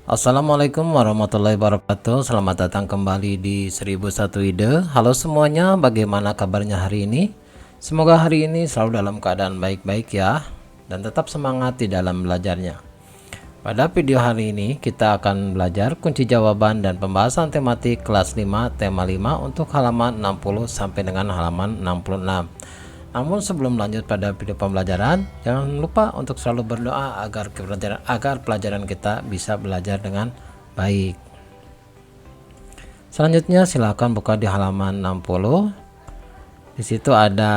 Assalamualaikum warahmatullahi wabarakatuh. Selamat datang kembali di 1001 Ide. Halo semuanya, bagaimana kabarnya hari ini? Semoga hari ini selalu dalam keadaan baik-baik ya, dan tetap semangat di dalam belajarnya. Pada video hari ini kita akan belajar kunci jawaban dan pembahasan tematik kelas 5 tema 5 untuk halaman 60 sampai dengan halaman 66. Namun sebelum lanjut pada video pembelajaran, jangan lupa untuk selalu berdoa agar pelajaran kita bisa belajar dengan baik. Selanjutnya silakan buka di halaman 60. Di situ ada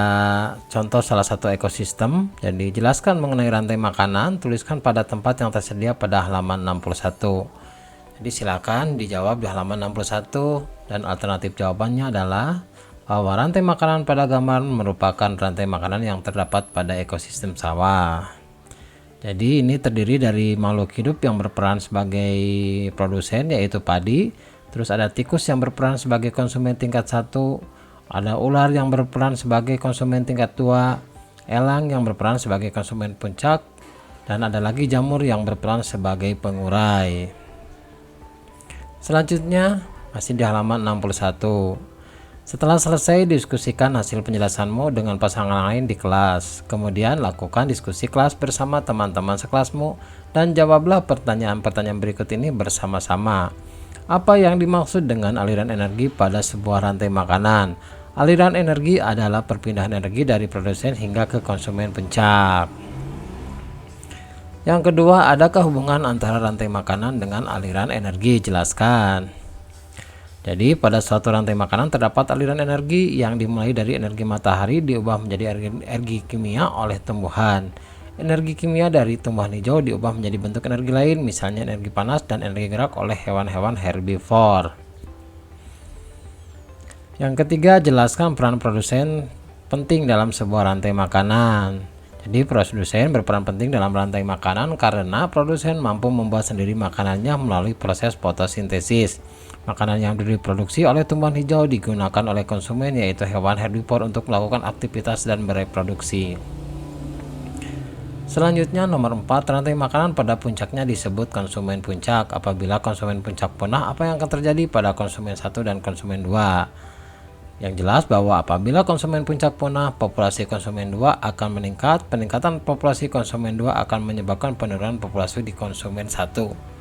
contoh salah satu ekosistem. Jadi jelaskan mengenai rantai makanan, tuliskan pada tempat yang tersedia pada halaman 61. Jadi silakan dijawab di halaman 61 dan alternatif jawabannya adalah bahwa rantai makanan pada gambar merupakan rantai makanan yang terdapat pada ekosistem sawah. Jadi ini terdiri dari makhluk hidup yang berperan sebagai produsen yaitu padi, terus ada tikus yang berperan sebagai konsumen tingkat 1, ada ular yang berperan sebagai konsumen tingkat 2, elang yang berperan sebagai konsumen puncak, dan ada lagi jamur yang berperan sebagai pengurai. Selanjutnya masih di halaman 61. Setelah selesai, diskusikan hasil penjelasanmu dengan pasangan lain di kelas. Kemudian lakukan diskusi kelas bersama teman-teman sekelasmu dan jawablah pertanyaan-pertanyaan berikut ini bersama-sama. Apa yang dimaksud dengan aliran energi pada sebuah rantai makanan? Aliran energi adalah perpindahan energi dari produsen hingga ke konsumen puncak. Yang kedua, adakah hubungan antara rantai makanan dengan aliran energi? Jelaskan. Jadi pada suatu rantai makanan terdapat aliran energi yang dimulai dari energi matahari diubah menjadi energi kimia oleh tumbuhan. Energi kimia dari tumbuhan hijau diubah menjadi bentuk energi lain, misalnya energi panas dan energi gerak oleh hewan-hewan herbivore. Yang ketiga, jelaskan peran produsen penting dalam sebuah rantai makanan. Jadi produsen berperan penting dalam rantai makanan karena produsen mampu membuat sendiri makanannya melalui proses fotosintesis. Makanan yang diproduksi oleh tumbuhan hijau digunakan oleh konsumen yaitu hewan herbivore untuk melakukan aktivitas dan bereproduksi. Selanjutnya nomor 4, rantai makanan pada puncaknya disebut konsumen puncak. Apabila konsumen puncak punah, apa yang akan terjadi pada konsumen 1 dan konsumen 2? Yang jelas bahwa apabila konsumen puncak punah, populasi konsumen 2 akan meningkat. Peningkatan populasi konsumen 2 akan menyebabkan penurunan populasi di konsumen 1.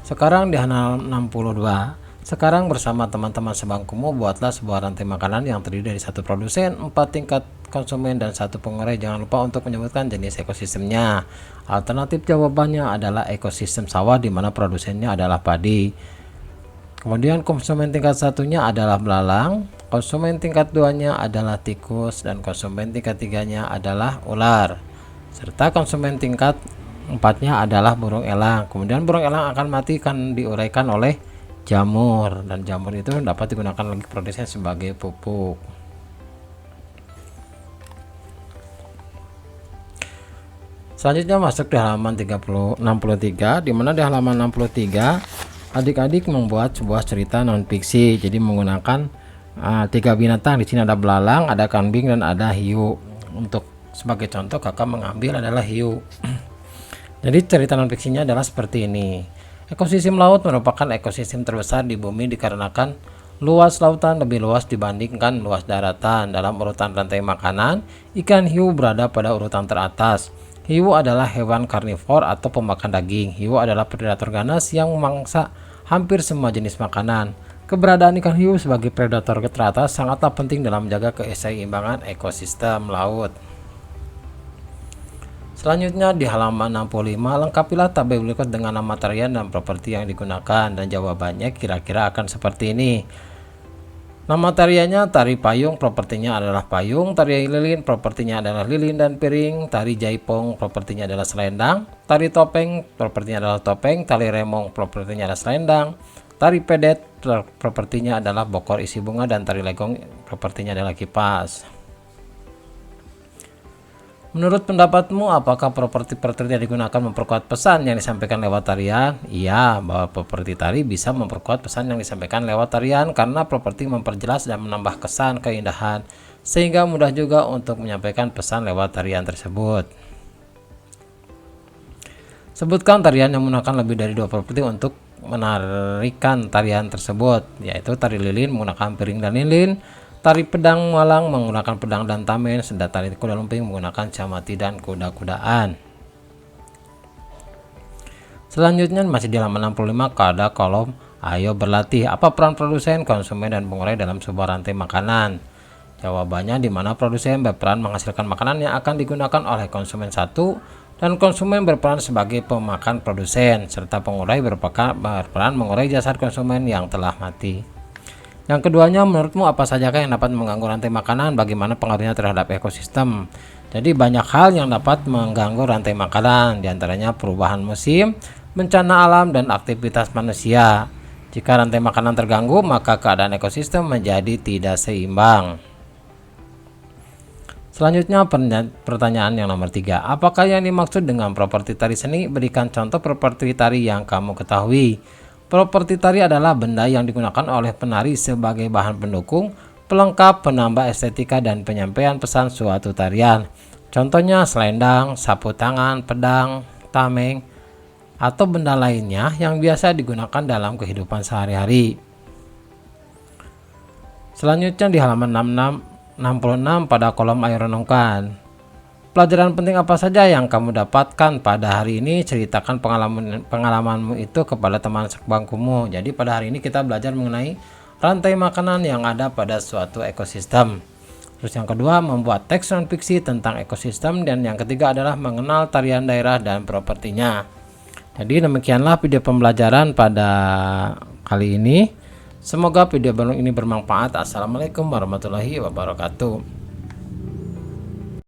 Sekarang di halaman 62. Sekarang bersama teman-teman sebangkumu buatlah sebuah rantai makanan yang terdiri dari satu produsen, 4 tingkat konsumen, dan 1 pengurai. Jangan lupa untuk menyebutkan jenis ekosistemnya. Alternatif jawabannya adalah ekosistem sawah di mana produsennya adalah padi. Kemudian konsumen tingkat 1-nya adalah belalang, konsumen tingkat 2-nya adalah tikus, dan konsumen tingkat 3-nya adalah ular. Serta konsumen tingkat 4-nya adalah burung elang. Kemudian burung elang akan mati kan diuraikan oleh jamur, dan jamur itu dapat digunakan lagi produsen sebagai pupuk. Selanjutnya masuk di halaman 63, di mana di halaman 63 adik-adik membuat sebuah cerita non fiksi. Jadi menggunakan 3 binatang. Di sini ada belalang, ada kambing, dan ada hiu. Untuk sebagai contoh kakak mengambil adalah hiu. Jadi cerita non fiksinya adalah seperti ini. Ekosistem laut merupakan ekosistem terbesar di bumi dikarenakan luas lautan lebih luas dibandingkan luas daratan. Dalam urutan rantai makanan, ikan hiu berada pada urutan teratas. Hiu adalah hewan karnivor atau pemakan daging. Hiu adalah predator ganas yang memangsa hampir semua jenis makanan. Keberadaan ikan hiu sebagai predator teratas sangatlah penting dalam menjaga keseimbangan ekosistem laut. Selanjutnya di halaman 65, lengkapilah tabel berikut dengan nama tarian dan properti yang digunakan, dan jawabannya kira-kira akan seperti ini. Nama tariannya tari payung, propertinya adalah payung. Tari lilin, propertinya adalah lilin dan piring. Tari jaipong, propertinya adalah selendang. Tari topeng, propertinya adalah topeng. Tari remong, propertinya adalah selendang. Tari pedet, propertinya adalah bokor isi bunga. Dan tari legong, propertinya adalah kipas. Menurut pendapatmu, apakah properti-properti yang digunakan memperkuat pesan yang disampaikan lewat tarian? Iya, bahwa properti tari bisa memperkuat pesan yang disampaikan lewat tarian karena properti memperjelas dan menambah kesan keindahan, sehingga mudah juga untuk menyampaikan pesan lewat tarian tersebut. Sebutkan tarian yang menggunakan lebih dari 2 properti untuk menarikan tarian tersebut, yaitu tari lilin menggunakan piring dan lilin, tari pedang malang menggunakan pedang dan tameng, sedangkan tari kuda lumping menggunakan camati dan kuda-kudaan. Selanjutnya masih di halaman 65 ada kolom ayo berlatih. Apa peran produsen, konsumen, dan pengurai dalam sebuah rantai makanan? Jawabannya di mana produsen berperan menghasilkan makanan yang akan digunakan oleh konsumen satu, dan konsumen berperan sebagai pemakan produsen, serta pengurai berperan mengurai jasad konsumen yang telah mati. Yang keduanya, menurutmu apa sajakah yang dapat mengganggu rantai makanan? Bagaimana pengaruhnya terhadap ekosistem? Jadi banyak hal yang dapat mengganggu rantai makanan, diantaranya perubahan musim, bencana alam, dan aktivitas manusia. Jika rantai makanan terganggu, maka keadaan ekosistem menjadi tidak seimbang. Selanjutnya pertanyaan yang nomor 3. Apakah yang dimaksud dengan properti tari seni? Berikan contoh properti tari yang kamu ketahui. Properti tari adalah benda yang digunakan oleh penari sebagai bahan pendukung, pelengkap, penambah estetika, dan penyampaian pesan suatu tarian. Contohnya selendang, sapu tangan, pedang, tameng, atau benda lainnya yang biasa digunakan dalam kehidupan sehari-hari. Selanjutnya di halaman 66 pada kolom ayo renungkan. Pelajaran penting apa saja yang kamu dapatkan pada hari ini? Ceritakan pengalamanmu itu kepada teman sebangkumu. Jadi pada hari ini kita belajar mengenai rantai makanan yang ada pada suatu ekosistem. Terus yang kedua, membuat teks non fiksi tentang ekosistem, dan yang ketiga adalah mengenal tarian daerah dan propertinya. Jadi demikianlah video pembelajaran pada kali ini. Semoga video ini bermanfaat. Assalamualaikum warahmatullahi wabarakatuh.